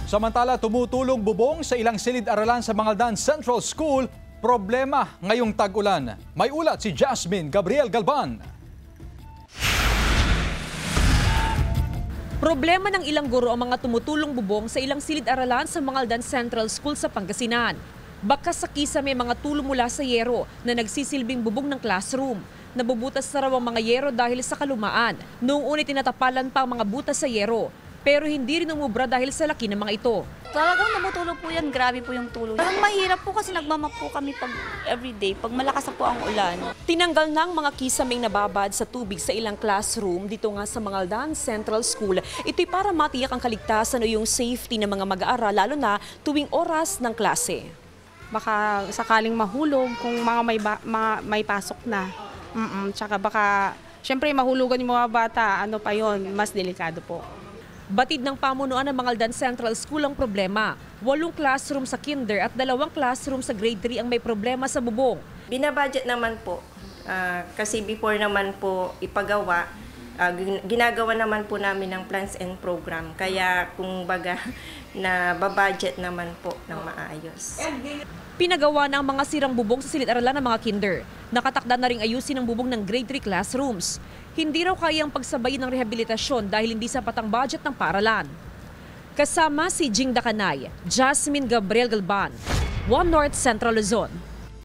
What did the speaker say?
Samantala, tumutulong bubong sa ilang silid-aralan sa Mangaldan Central School. Problema ngayong tag-ulan. May ulat si Jasmine Gabriel Galban. Problema ng ilang guro ang mga tumutulong bubong sa ilang silid-aralan sa Mangaldan Central School sa Pangasinan. Bakas sa kisame mga tulo mula sa yero na nagsisilbing bubong ng classroom. Nabubutas na raw ang mga yero dahil sa kalumaan. Noong una tinatapalan pa ang mga butas sa yero, pero hindi rin umubra dahil sa laki ng mga ito. Talagang namutulog po yan, grabe po yung tulog. Parang mahirap po kasi nagmamap po kami pag everyday, pag malakas na po ang ulan. Tinanggal na ang mga kisaming nababad sa tubig sa ilang classroom dito nga sa Mangaldan Central School. Ito'y para matiyak ang kaligtasan o yung safety ng mga mag-aaral, lalo na tuwing oras ng klase. Baka sakaling mahulog kung may pasok na. Tsaka baka, syempre mahulugan yung mga bata, ano pa yon, mas delikado po. Batid ng pamunuan ng Mangaldan Central School ang problema. 8 classroom sa kinder at 2 classroom sa grade 3 ang may problema sa bubong. Binabudget naman po, kasi before naman po ipagawa, ginagawa naman po namin ng plans and program. Kaya kung baga na babudget naman po ng maayos. Pinagawa na ang mga sirang bubong sa silid-aralan ng mga kinder. Nakatakda na ring ayusin ang bubong ng grade 3 classrooms. Hindi raw kayang pagsabayin ng rehabilitasyon dahil hindi sapat ang budget ng paaralan. Kasama si Jing Dakanay, Jasmine Gabriel Galban, One North Central Luzon.